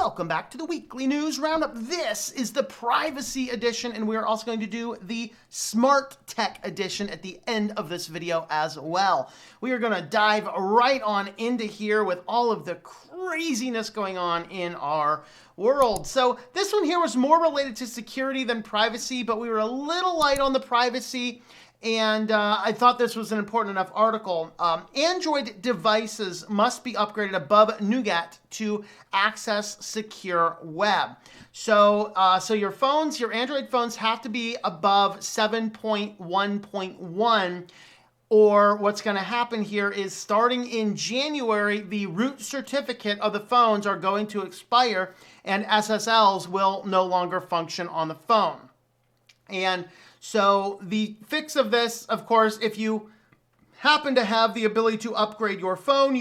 Welcome back to the weekly news roundup. This is the privacy edition, and we are also going to do the smart tech edition at the end of this video as well. We are going to dive right on into here with all of the craziness going on in our world. So this one here was more related to security than privacy, but we were a little light on the privacy. And I thought this was an important enough article. Android devices must be upgraded above Nougat to access secure web. So your phones, your Android phones have to be above 7.1.1, or what's going to happen here is starting in January, the root certificate of the phones are going to expire and SSLs will no longer function on the phone. And so the fix of this, of course, if you happen to have the ability to upgrade your phone,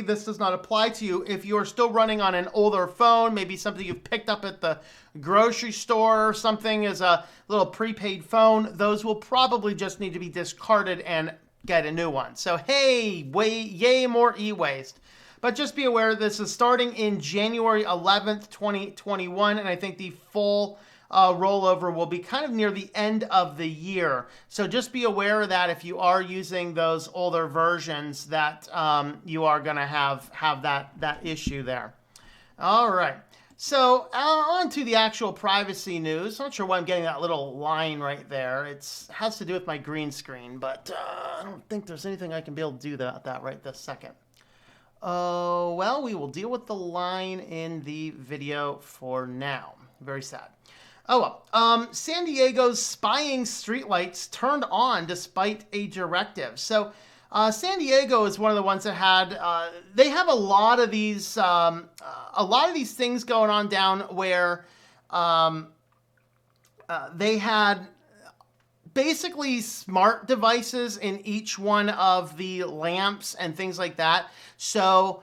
this does not apply to you. If you're still running on an older phone, maybe something you've picked up at the grocery store or something as a little prepaid phone, those will probably just need to be discarded and get a new one. So hey, yay more e-waste. But just be aware this is starting in January 11th, 2021, and I think the full rollover will be kind of near the end of the year. So just be aware that if you are using those older versions that you are going to have that issue there. All right. So on to the actual privacy news. I'm not sure why I'm getting that little line right there. It has to do with my green screen, but I don't think there's anything I can be able to do that right this second. Oh, well, we will deal with the line in the video for now. Very sad. Oh, well. San Diego's spying streetlights turned on despite a directive. So San Diego is one of the ones that had, they have a lot of these things going on down where they had basically smart devices in each one of the lamps and things like that. So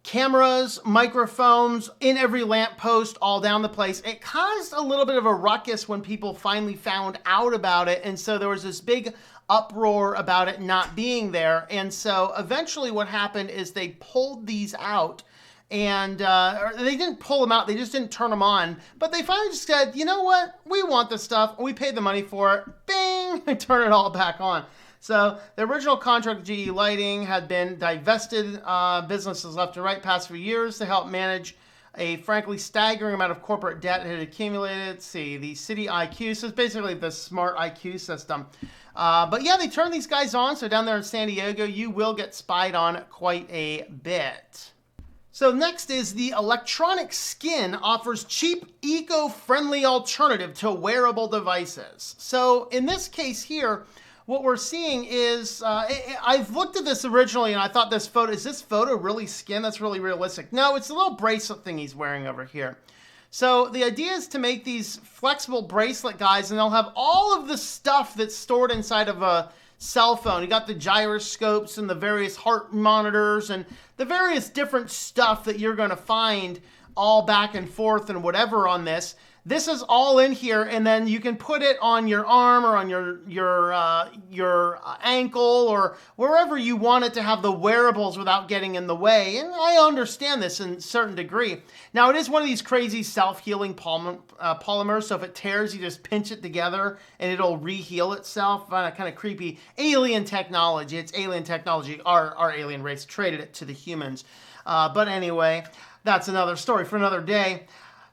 cameras, microphones in every lamppost all down the place. It caused a little bit of a ruckus when people finally found out about it. And so there was this big uproar about it not being there. And so eventually what happened is they pulled these out. And they didn't pull them out. They just didn't turn them on. But they finally just said, you know what? We want this stuff. We paid the money for it. Bing! They turn it all back on. So the original contract with GE Lighting had been divested businesses left and right past few years to help manage a frankly staggering amount of corporate debt that had accumulated. Let's see, the City IQ. So it's basically the smart IQ system. But yeah, they turned these guys on. So down there in San Diego, you will get spied on quite a bit. So next is the electronic skin offers cheap, eco-friendly alternative to wearable devices. So in this case here, what we're seeing is, I've looked at this originally and I thought is this photo really skin? That's really realistic. No, it's a little bracelet thing he's wearing over here. So the idea is to make these flexible bracelet guys, and they'll have all of the stuff that's stored inside of a cell phone. You got the gyroscopes and the various heart monitors and the various different stuff that you're going to find all back and forth and whatever on this. This is all in here, and then you can put it on your arm or on your ankle or wherever you want it to have the wearables without getting in the way. And I understand this in a certain degree. Now, it is one of these crazy self-healing polymers, so if it tears, you just pinch it together and it'll re-heal itself. Kind of creepy alien technology. It's alien technology. Our alien race traded it to the humans. But anyway, that's another story for another day.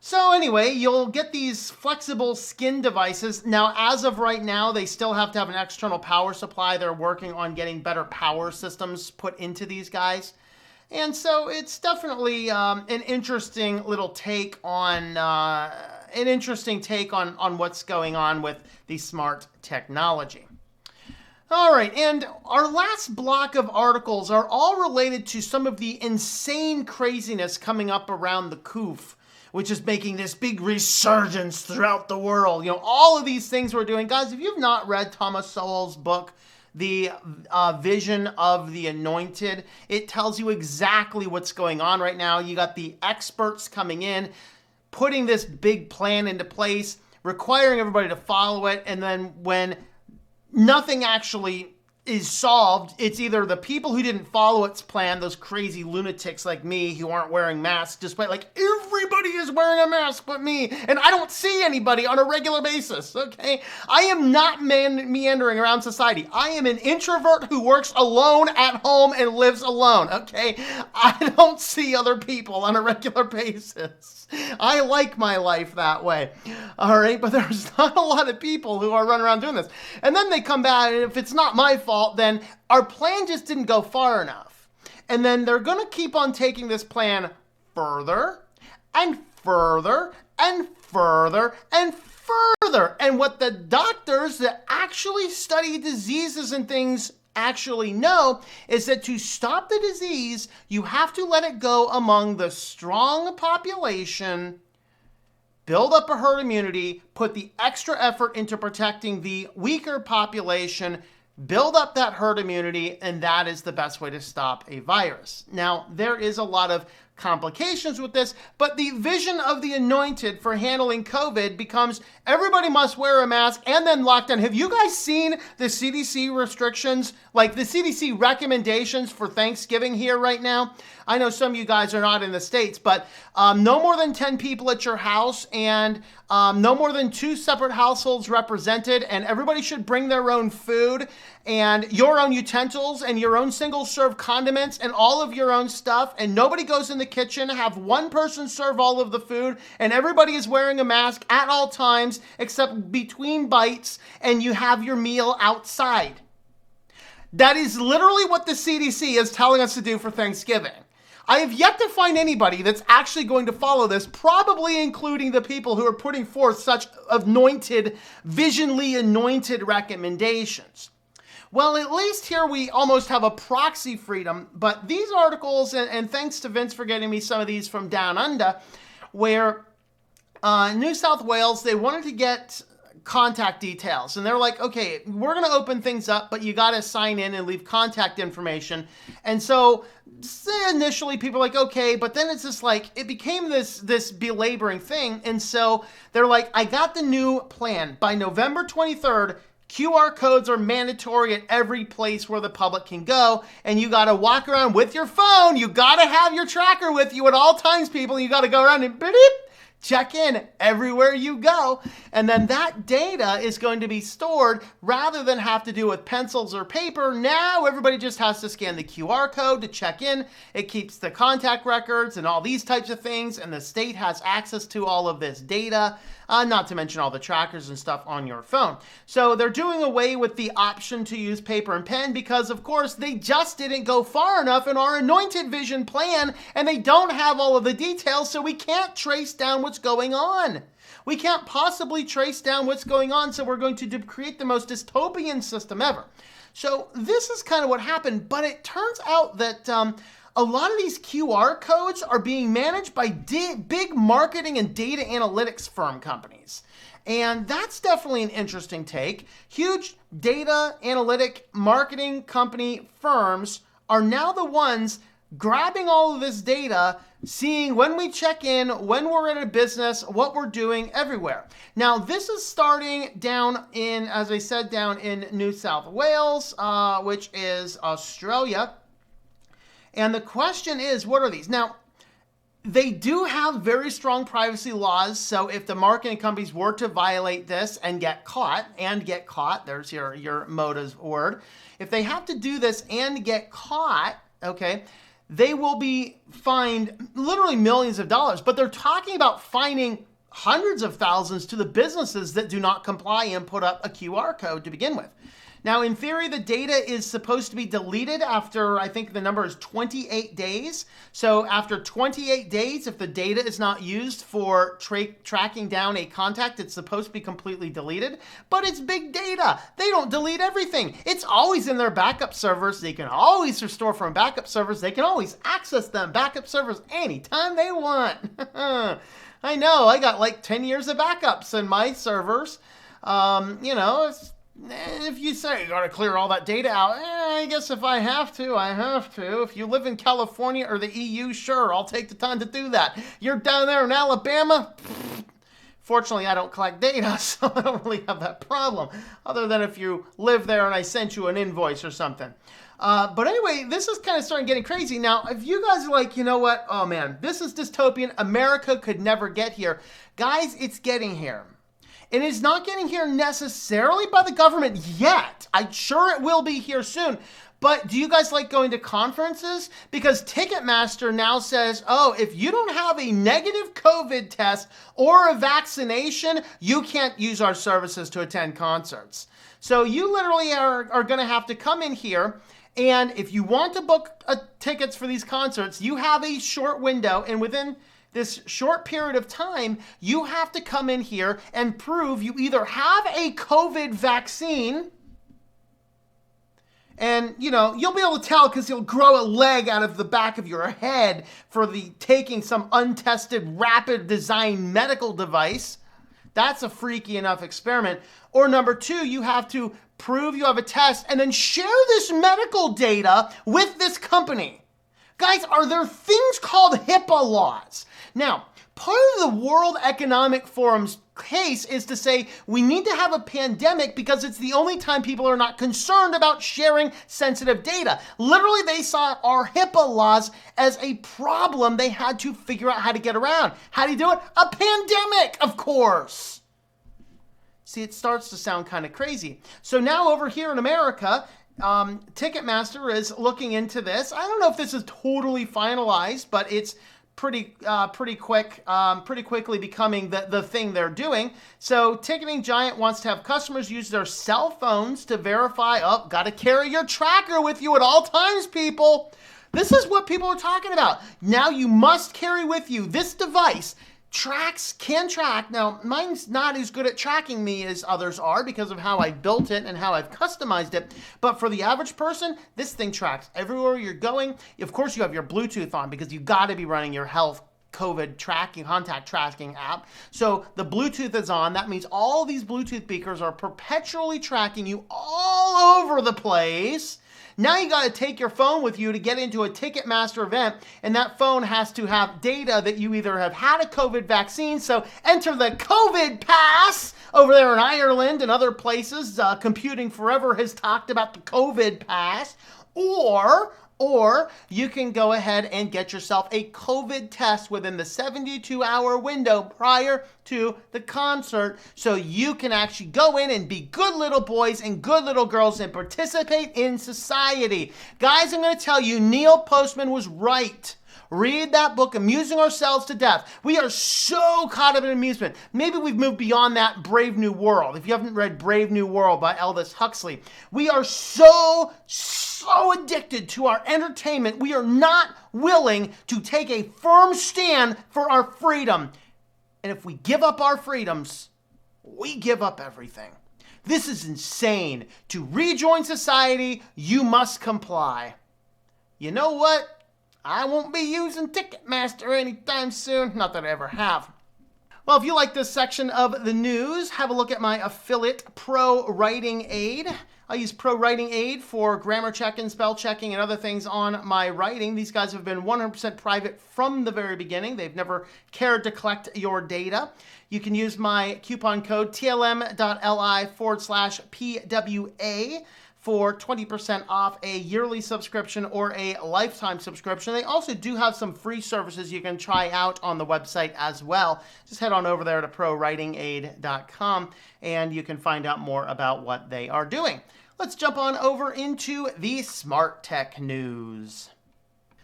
So anyway, you'll get these flexible skin devices. Now, as of right now, they still have to have an external power supply. They're working on getting better power systems put into these guys. And so it's definitely an interesting little take on what's going on with the smart technology. All right, and our last block of articles are all related to some of the insane craziness coming up around the COOF, which is making this big resurgence throughout the world. You know, all of these things we're doing. Guys, if you've not read Thomas Sowell's book, The Vision of the Anointed, it tells you exactly what's going on right now. You got the experts coming in, putting this big plan into place, requiring everybody to follow it, and then when nothing actually is solved, it's either the people who didn't follow its plan, those crazy lunatics like me who aren't wearing masks, despite like everybody is wearing a mask but me, and I don't see anybody on a regular basis, okay? I am not meandering around society. I am an introvert who works alone at home and lives alone, okay? I don't see other people on a regular basis. I like my life that way, all right? But there's not a lot of people who are running around doing this. And then they come back, and if it's not my fault, then our plan just didn't go far enough. And then they're going to keep on taking this plan further and further and further and further. And what the doctors that actually study diseases and things actually know is that to stop the disease, you have to let it go among the strong population, build up a herd immunity, put the extra effort into protecting the weaker population, build up that herd immunity, and that is the best way to stop a virus. Now, there is a lot of complications with this, but the vision of the anointed for handling COVID becomes everybody must wear a mask and then lockdown. Have you guys seen the CDC restrictions, like the CDC recommendations for Thanksgiving here right now? I know some of you guys are not in the States, but no more than 10 people at your house, and no more than 2 separate households represented, and everybody should bring their own food and your own utensils and your own single serve condiments and all of your own stuff, and nobody goes in the kitchen. Have one person serve all of the food, and everybody is wearing a mask at all times except between bites, and you have your meal outside. That is literally what the CDC is telling us to do for Thanksgiving. I have yet to find anybody that's actually going to follow this, probably including the people who are putting forth such anointed, visionly anointed recommendations. Well, at least here we almost have a proxy freedom, but these articles, and thanks to Vince for getting me some of these from Down Under, where New South Wales, they wanted to get contact details, and they're like, okay, we're going to open things up, but you got to sign in and leave contact information. And so initially people are like, okay, but then it's just like, it became this belaboring thing. And so they're like, I got the new plan. By November 23rd, QR codes are mandatory at every place where the public can go, and you got to walk around with your phone. You got to have your tracker with you at all times, people. You got to go around and beep, check in everywhere you go. And then that data is going to be stored rather than have to do with pencils or paper. Now everybody just has to scan the QR code to check in. It keeps the contact records and all these types of things. And the state has access to all of this data, not to mention all the trackers and stuff on your phone. So they're doing away with the option to use paper and pen because, of course, they just didn't go far enough in our anointed vision plan, and they don't have all of the details, so we can't trace down what's going on. We can't possibly trace down what's going on, so we're going to create the most dystopian system ever. So this is kind of what happened, but it turns out that a lot of these QR codes are being managed by big marketing and data analytics firm companies. And that's definitely an interesting take. Huge data analytic marketing company firms are now the ones grabbing all of this data, seeing when we check in, when we're in a business, what we're doing everywhere. Now, this is starting down in, as I said, down in New South Wales, which is Australia. And the question is, what are these? Now, they do have very strong privacy laws, so if the marketing companies were to violate this and get caught, there's your motive word. If they have to do this and get caught, okay, they will be fined literally millions of dollars, but they're talking about fining hundreds of thousands to the businesses that do not comply and put up a QR code to begin with. Now, in theory, the data is supposed to be deleted after, I think the number is 28 days. So after 28 days, if the data is not used for tracking down a contact, it's supposed to be completely deleted. But it's big data. They don't delete everything. It's always in their backup servers. They can always restore from backup servers. They can always access them, backup servers, anytime they want. I know, I got like 10 years of backups in my servers. If you say you got to clear all that data out, I guess if I have to, I have to. If you live in California or the EU, sure, I'll take the time to do that. You're down there in Alabama, Fortunately, I don't collect data, so I don't really have that problem, other than if you live there and I sent you an invoice or something. But anyway, this is kind of starting getting crazy. Now, if you guys are like, you know what? Oh man, this is dystopian. America could never get here. Guys, it's getting here. And it's not getting here necessarily by the government yet. I'm sure it will be here soon. But do you guys like going to conferences? Because TicketMaster now says, oh, if you don't have a negative COVID test or a vaccination, you can't use our services to attend concerts. So you literally are going to have to come in here. And if you want to book tickets for these concerts, you have a short window. And within this short period of time, you have to come in here and prove you either have a COVID vaccine. And, you know, you'll be able to tell because you'll grow a leg out of the back of your head for taking some untested, rapid design medical device. That's a freaky enough experiment. Or number two, you have to prove you have a test and then share this medical data with this company. Guys, are there things called HIPAA laws? Now, part of the World Economic Forum's case is to say we need to have a pandemic because it's the only time people are not concerned about sharing sensitive data. Literally, they saw our HIPAA laws as a problem they had to figure out how to get around. How do you do it? A pandemic, of course. See, it starts to sound kind of crazy. So now over here in America, Ticketmaster is looking into this. I don't know if this is totally finalized, but it's pretty quickly becoming the thing they're doing. So ticketing giant wants to have customers use their cell phones to verify, oh, got to carry your tracker with you at all times, people. This is what people are talking about. Now you must carry with you this device. Can track. Now, mine's not as good at tracking me as others are because of how I built it and how I've customized it. But for the average person, this thing tracks everywhere you're going. Of course, you have your Bluetooth on because you got to be running your health COVID tracking, contact tracking app. So the Bluetooth is on. That means all these Bluetooth speakers are perpetually tracking you all over the place. Now you got to take your phone with you to get into a Ticketmaster event, and that phone has to have data that you either have had a COVID vaccine, so enter the COVID pass over there in Ireland and other places. Computing Forever has talked about the COVID pass, or you can go ahead and get yourself a COVID test within the 72-hour window prior to the concert so you can actually go in and be good little boys and good little girls and participate in society. Guys, I'm going to tell you, Neil Postman was right. Read that book, Amusing Ourselves to Death. We are so caught up in amusement. Maybe we've moved beyond that Brave New World. If you haven't read Brave New World by Aldous Huxley, we are so addicted to our entertainment. We are not willing to take a firm stand for our freedom. And if we give up our freedoms, we give up everything. This is insane. To rejoin society, you must comply. You know what? I won't be using Ticketmaster anytime soon. Not that I ever have. Well, if you like this section of the news, have a look at my affiliate, ProWritingAid. I use ProWritingAid for grammar checking, spell checking, and other things on my writing. These guys have been 100% private from the very beginning. They've never cared to collect your data. You can use my coupon code TLM.li/PWA for 20% off a yearly subscription or a lifetime subscription. They also do have some free services you can try out on the website as well. Just head on over there to ProWritingAid.com and you can find out more about what they are doing. Let's jump on over into the smart tech news.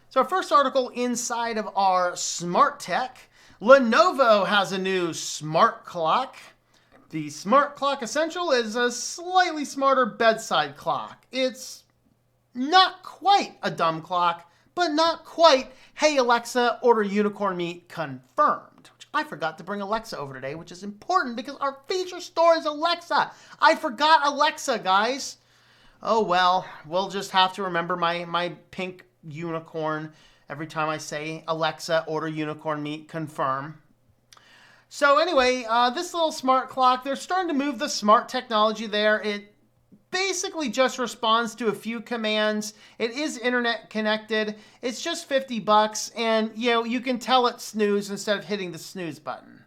So our first article inside of our smart tech, Lenovo has a new smart clock. The Smart Clock Essential is a slightly smarter bedside clock. It's not quite a dumb clock, but not quite, hey Alexa, order unicorn meat confirmed. Which I forgot to bring Alexa over today, which is important because our feature store is Alexa. I forgot Alexa, guys. Oh well, we'll just have to remember my pink unicorn every time I say Alexa, order unicorn meat confirm. So anyway, this little smart clock, they're starting to move the smart technology there. It basically just responds to a few commands. It is internet connected. It's just $50 and you can tell it snooze instead of hitting the snooze button.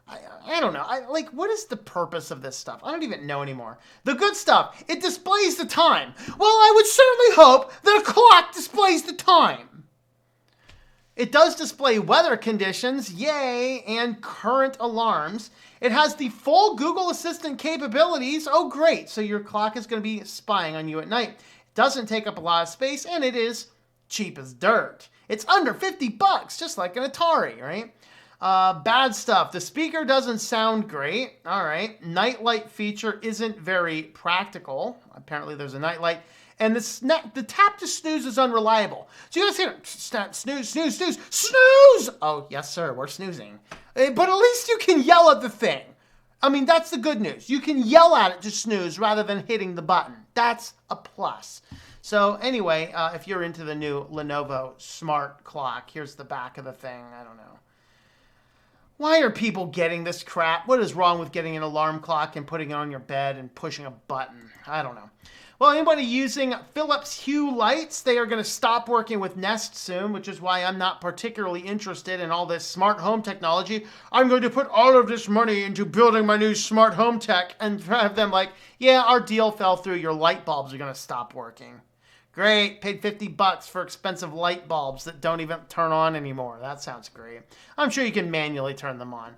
I don't know. What is the purpose of this stuff? I don't even know anymore. The good stuff, it displays the time. Well, I would certainly hope that a clock displays the time. It does display weather conditions, yay, and current alarms. It has the full Google Assistant capabilities. Oh, great. So your clock is going to be spying on you at night. It doesn't take up a lot of space, and it is cheap as dirt. It's under $50, just like an Atari, right? Bad stuff. The speaker doesn't sound great. All right. Nightlight feature isn't very practical. Apparently there's a nightlight. And the tap to snooze is unreliable. So you gotta say, snooze, snooze, snooze, snooze! Oh, yes, sir, we're snoozing. But at least you can yell at the thing. I mean, that's the good news. You can yell at it to snooze rather than hitting the button. That's a plus. So anyway, if you're into the new Lenovo smart clock, here's the back of the thing. I don't know. Why are people getting this crap? What is wrong with getting an alarm clock and putting it on your bed and pushing a button? I don't know. Well, anybody using Philips Hue lights, they are going to stop working with Nest soon, which is why I'm not particularly interested in all this smart home technology. I'm going to put all of this money into building my new smart home tech and have them like, yeah, our deal fell through. Your light bulbs are going to stop working. Great, paid $50 for expensive light bulbs that don't even turn on anymore. That sounds great. I'm sure you can manually turn them on.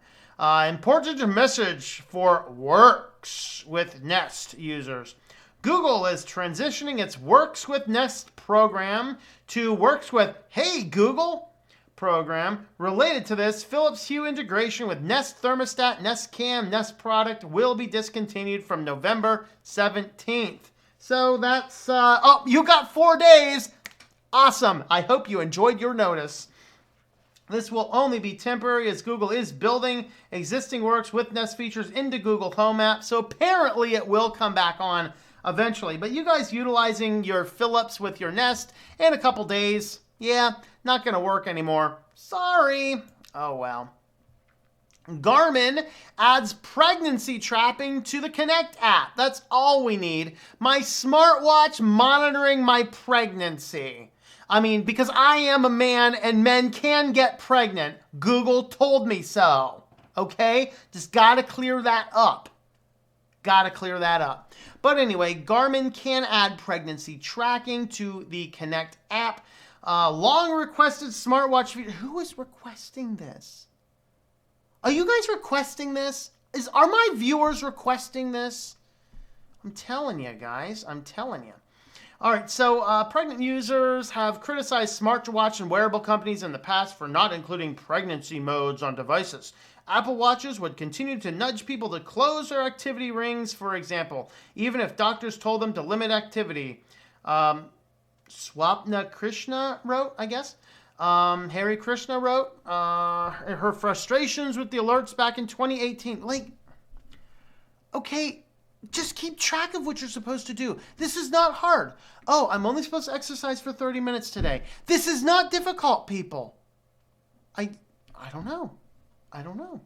Important message for Works with Nest users. Google is transitioning its Works with Nest program to Works with Hey Google program. Related to this, Philips Hue integration with Nest Thermostat, Nest Cam, Nest Product will be discontinued from November 17th. So that's, oh, you got 4 days. Awesome. I hope you enjoyed your notice. This will only be temporary as Google is building existing Works with Nest features into Google Home app. So apparently it will come back on eventually. But you guys utilizing your Philips with your Nest in a couple days, yeah, not going to work anymore. Sorry. Oh, well. Garmin adds pregnancy tracking to the Connect app. That's all we need. My smartwatch monitoring my pregnancy. I mean, because I am a man and men can get pregnant. Google told me so. Okay? Just got to clear that up. Got to clear that up. But anyway, Garmin can add pregnancy tracking to the Connect app. Long requested smartwatch feature. Who is requesting this? Are you guys requesting this? Are my viewers requesting this? I'm telling you, guys. I'm telling you. All right, so pregnant users have criticized smartwatch and wearable companies in the past for not including pregnancy modes on devices. Apple Watches would continue to nudge people to close their activity rings, for example, even if doctors told them to limit activity. Swapna Krishna wrote, I guess. Harry Krishna wrote her frustrations with the alerts back in 2018. Like, okay, just keep track of what you're supposed to do. This is not hard. Oh, I'm only supposed to exercise for 30 minutes today. This is not difficult, people. I don't know. I don't know.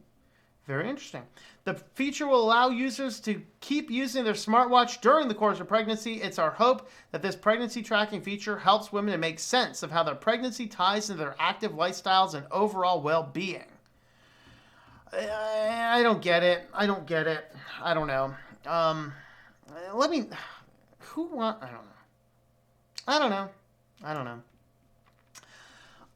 Very interesting. The feature will allow users to keep using their smartwatch during the course of pregnancy. It's our hope that this pregnancy tracking feature helps women to make sense of how their pregnancy ties into their active lifestyles and overall well-being. I don't get it. I don't get it. I don't know. I don't know.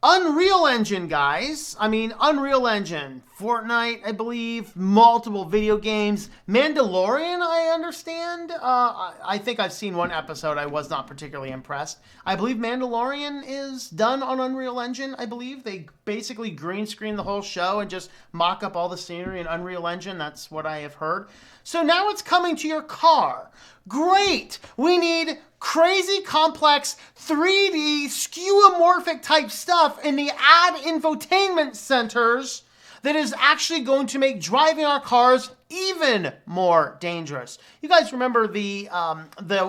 Unreal Engine, guys. I mean, Unreal Engine. Fortnite, I believe. Multiple video games. Mandalorian, I understand. I think I've seen one episode. I was not particularly impressed. I believe Mandalorian is done on Unreal Engine, I believe. They basically green screen the whole show and just mock up all the scenery in Unreal Engine. That's what I have heard. So now it's coming to your car. Great. We need crazy complex 3D skeuomorphic type stuff in the ad infotainment centers that is actually going to make driving our cars even more dangerous. You guys remember the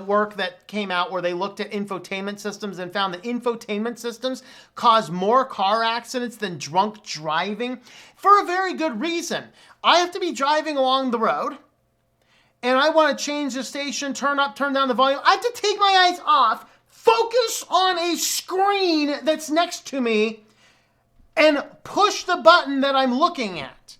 work that came out where they looked at infotainment systems and found that infotainment systems cause more car accidents than drunk driving for a very good reason. I have to be driving along the road and I want to change the station, turn up, turn down the volume. I have to take my eyes off, focus on a screen that's next to me, and push the button that I'm looking at.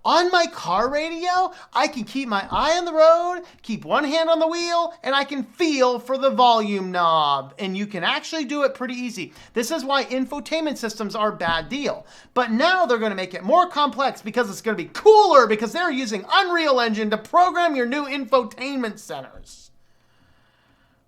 On my car radio, I can keep my eye on the road, keep one hand on the wheel, and I can feel for the volume knob. And you can actually do it pretty easy. This is why infotainment systems are a bad deal. But now they're going to make it more complex because it's going to be cooler because they're using Unreal Engine to program your new infotainment centers.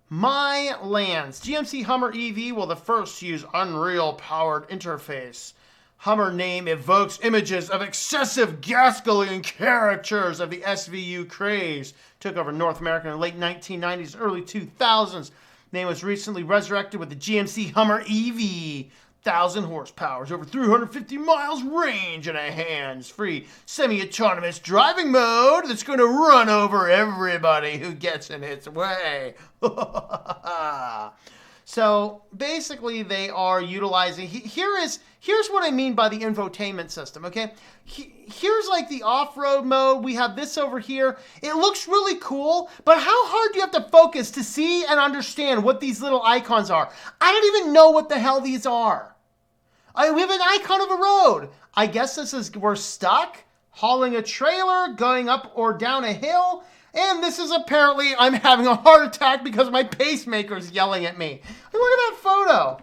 My lands. GMC Hummer EV will the first to use Unreal-powered interface. Hummer name evokes images of excessive gasoline caricatures of the SVU craze. Took over North America in the late 1990s, early 2000s. Name was recently resurrected with the GMC Hummer EV. 1,000 horsepower, over 350 miles range, and a hands-free semi-autonomous driving mode that's going to run over everybody who gets in its way. So basically they are utilizing, here's what I mean by the infotainment system, okay? Here's like the off-road mode. We have this over here. It looks really cool, but how hard do you have to focus to see and understand what these little icons are? I don't even know what the hell these are. We have an icon of a road. I guess this is, we're stuck, hauling a trailer, going up or down a hill. And this is apparently, I'm having a heart attack because my pacemaker's yelling at me. Look at that photo.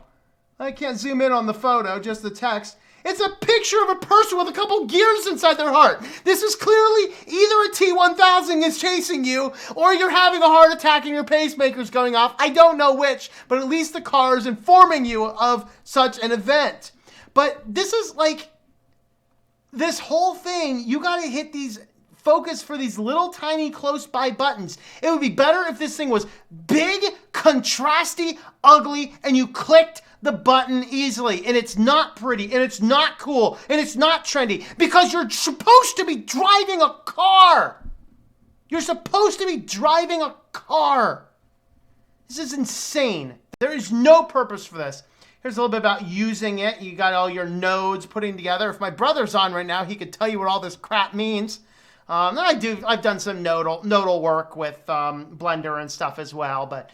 I can't zoom in on the photo, just the text. It's a picture of a person with a couple gears inside their heart. This is clearly either a T-1000 is chasing you or you're having a heart attack and your pacemaker's going off. I don't know which, but at least the car is informing you of such an event. But this is like, this whole thing, you got to hit these, focus for these little tiny close by buttons. It would be better if this thing was big, contrasty, ugly, and you clicked the button easily. And it's not pretty, and it's not cool, and it's not trendy, because you're supposed to be driving a car. You're supposed to be driving a car. This is insane. There is no purpose for this. Here's a little bit about using it. You got all your nodes putting together. If my brother's on right now, he could tell you what all this crap means. I've done some nodal work with Blender and stuff as well. But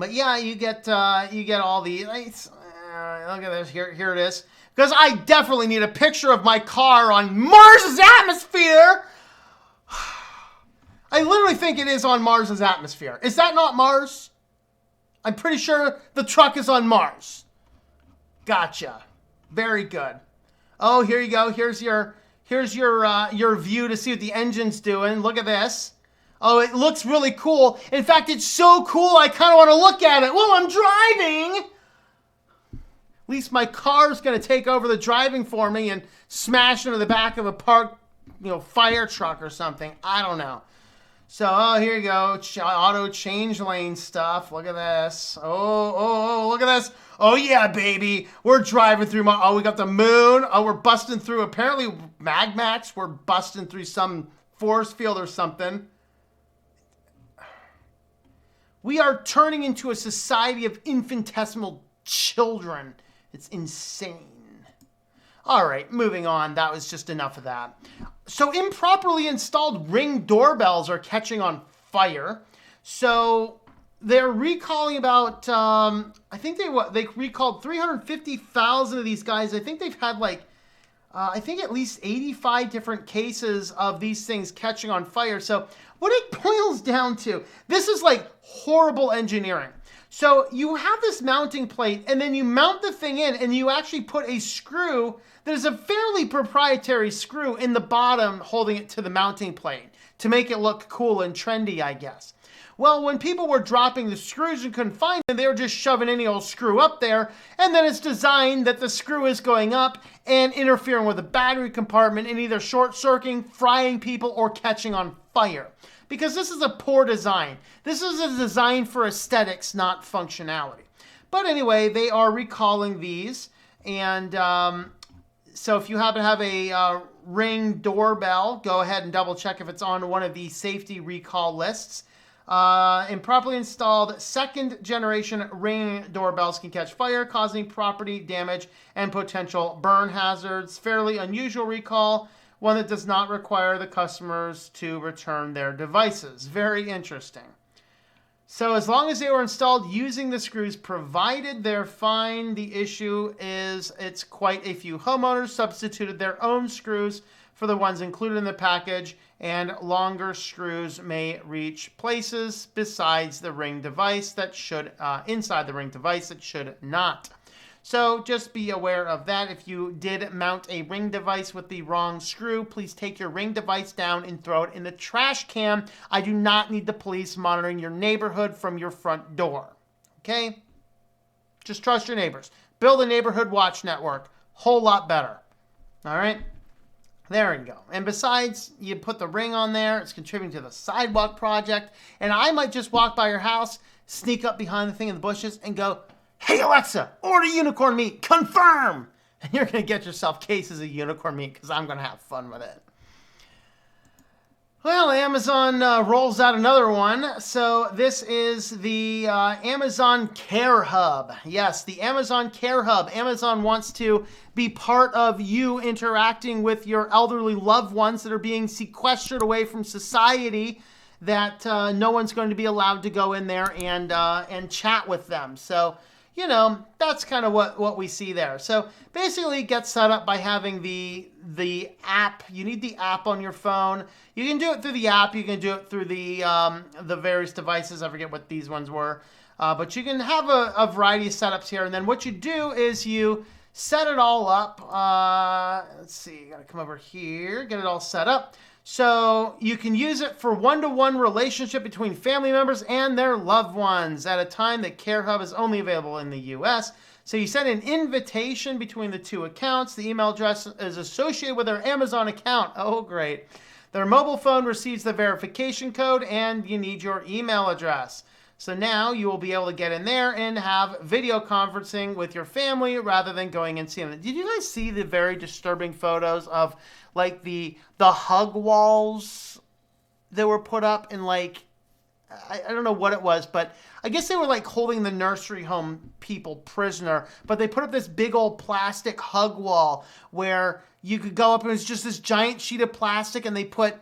yeah, you get all the. Look at this. Here it is. Because I definitely need a picture of my car on Mars's atmosphere. I literally think it is on Mars's atmosphere. Is that not Mars? I'm pretty sure the truck is on Mars. Gotcha. Very good. Oh, here you go. Here's your view to see what the engine's doing. Look at this. Oh, it looks really cool. In fact, it's so cool I kind of want to look at it while I'm driving. At least my car's going to take over the driving for me and smash into the back of a parked, fire truck or something. I don't know. So, here you go. Auto change lane stuff. Look at this. Oh, look at this. Oh, yeah, baby. We're driving through we got the moon. Oh, we're busting through, apparently, Magmax. We're busting through some force field or something. We are turning into a society of infinitesimal children. It's insane. All right, moving on. That was just enough of that. So improperly installed Ring doorbells are catching on fire. So they're recalling about, I think they recalled 350,000 of these guys. I think they've had I think at least 85 different cases of these things catching on fire. So what it boils down to, this is like horrible engineering. So you have this mounting plate and then you mount the thing in and you actually put a screw. There's a fairly proprietary screw in the bottom holding it to the mounting plate to make it look cool and trendy, I guess. Well, when people were dropping the screws and couldn't find them, they were just shoving any old screw up there. And then it's designed that the screw is going up and interfering with the battery compartment and either short-circuiting, frying people, or catching on fire. Because this is a poor design. This is a design for aesthetics, not functionality. But anyway, they are recalling these. And so if you happen to have a Ring doorbell, go ahead and double check if it's on one of the safety recall lists. Improperly installed second generation Ring doorbells can catch fire, causing property damage and potential burn hazards. Fairly unusual recall, one that does not require the customers to return their devices. Very interesting. So as long as they were installed using the screws provided, they're fine. The issue is it's quite a few homeowners substituted their own screws for the ones included in the package, and longer screws may reach places besides the Ring device that should, inside the Ring device that should not. So just be aware of that. If you did mount a Ring device with the wrong screw, please take your Ring device down and throw it in the trash can. I do not need the police monitoring your neighborhood from your front door. Okay? Just trust your neighbors. Build a neighborhood watch network. Whole lot better. All right? There you go. And besides, you put the Ring on there. It's contributing to the sidewalk project. And I might just walk by your house, sneak up behind the thing in the bushes, and go, "Hey, Alexa, order unicorn meat. Confirm!" And you're going to get yourself cases of unicorn meat because I'm going to have fun with it. Well, Amazon rolls out another one. So this is the Amazon Care Hub. Yes, the Amazon Care Hub. Amazon wants to be part of you interacting with your elderly loved ones that are being sequestered away from society, that no one's going to be allowed to go in there and chat with them. So, you know, that's kind of what we see there. So basically it gets set up by having the app. You need the app on your phone. You can do it through the app. You can do it through the various devices. I forget what these ones were. But you can have a variety of setups here. And then what you do is you set it all up. Let's see, got to come over here, get it all set up. So you can use it for one-to-one relationship between family members and their loved ones at a time that Care Hub is only available in the US. So you send an invitation between the two accounts. The email address is associated with their Amazon account. Oh, great. Their mobile phone receives the verification code, and you need your email address. So now you will be able to get in there and have video conferencing with your family rather than going and seeing them. Did you guys see the very disturbing photos of like the hug walls that were put up in, like, I don't know what it was, but I guess they were like holding the nursery home people prisoner, but they put up this big old plastic hug wall where you could go up and it was just this giant sheet of plastic, and they put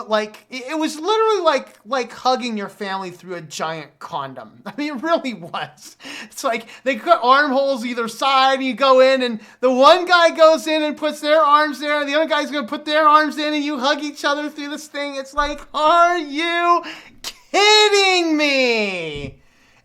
like, it was literally like hugging your family through a giant condom. I mean, it really was. It's like they cut armholes either side, and you go in, and the one guy goes in and puts their arms there, and the other guy's going to put their arms in, and you hug each other through this thing. It's like, are you kidding me?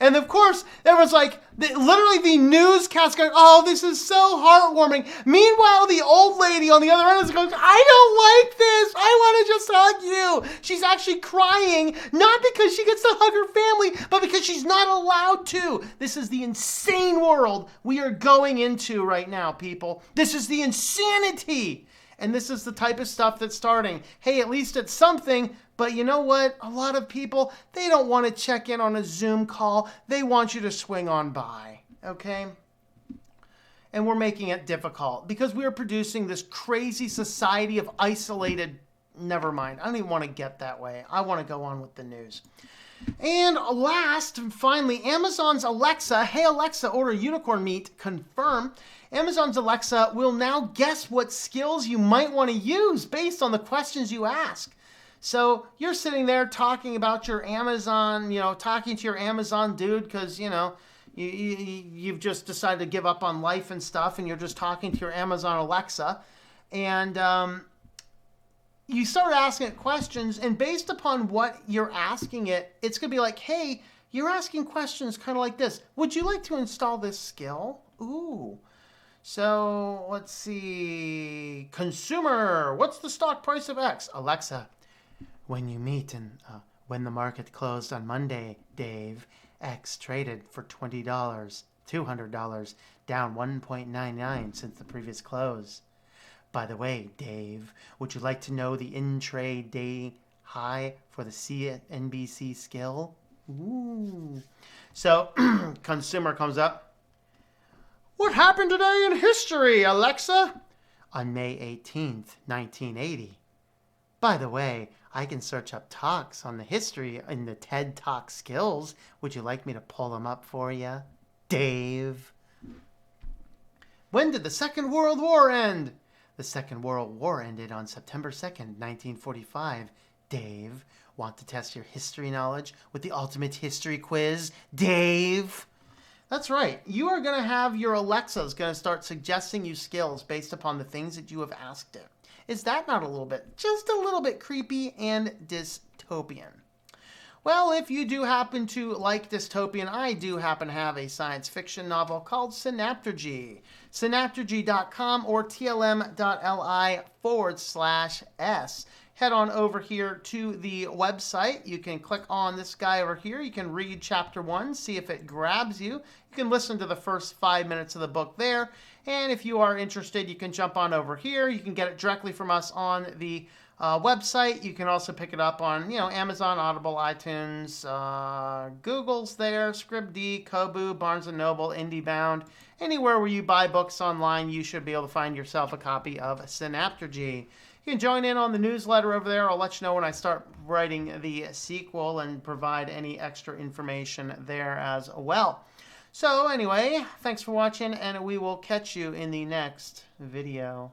And of course, there was like, literally the newscast going, "Oh, this is so heartwarming." Meanwhile, the old lady on the other end is going, "I don't like this. I want to just hug you." She's actually crying, not because she gets to hug her family, but because she's not allowed to. This is the insane world we are going into right now, people. This is the insanity. And this is the type of stuff that's starting. Hey, at least it's something. But you know what? A lot of people, they don't want to check in on a Zoom call. They want you to swing on by, okay? And we're making it difficult because we are producing this crazy society of isolated, never mind. I don't even want to get that way. I want to go on with the news. And last and finally, Amazon's Alexa. "Hey, Alexa, order unicorn meat. Confirm." Amazon's Alexa will now guess what skills you might want to use based on the questions you ask. So you're sitting there talking about your Amazon, talking to your Amazon dude because, you've just decided to give up on life and stuff, and you're just talking to your Amazon Alexa. And you start asking it questions, and based upon what you're asking it, it's going to be like, "Hey, you're asking questions kind of like this. Would you like to install this skill?" Ooh. So let's see. Consumer, what's the stock price of X? Alexa, when you meet and when the market closed on Monday, Dave, X traded for $20, $200, down 1.99 since the previous close. By the way, Dave, would you like to know the intraday high for the CNBC skill? Ooh. So consumer comes up. "What happened today in history, Alexa?" "On May 18th, 1980. By the way, I can search up talks on the history in the TED Talk skills. Would you like me to pull them up for you, Dave?" "When did the Second World War end?" "The Second World War ended on September 2nd, 1945. Dave, Want to test your history knowledge with the ultimate history quiz, Dave? That's right. You are going to have your Alexa's going to start suggesting you skills based upon the things that you have asked it. Is that not a little bit, just a little bit creepy and dystopian? Well, if you do happen to like dystopian, I do happen to have a science fiction novel called Synaptergy. Synaptergy.com or tlm.li/s. Head on over here to the website. You can click on this guy over here. You can read chapter 1, see if it grabs you. You can listen to the first 5 minutes of the book there. And if you are interested, you can jump on over here. You can get it directly from us on the website. You can also pick it up on, Amazon, Audible, iTunes, Google's there, Scribd, Kobo, Barnes & Noble, IndieBound. Anywhere where you buy books online, you should be able to find yourself a copy of Synaptergy. You can join in on the newsletter over there. I'll let you know when I start writing the sequel and provide any extra information there as well. So anyway, thanks for watching, and we will catch you in the next video.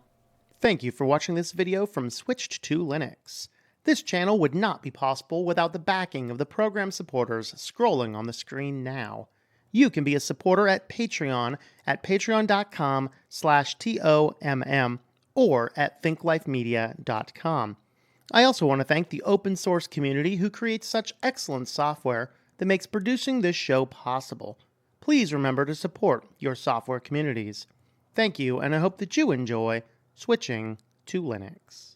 Thank you for watching this video from Switched to Linux. This channel would not be possible without the backing of the program supporters scrolling on the screen now. You can be a supporter at Patreon at patreon.com/TOMM or at thinklifemedia.com. I also want to thank the open source community who creates such excellent software that makes producing this show possible. Please remember to support your software communities. Thank you, and I hope that you enjoy switching to Linux.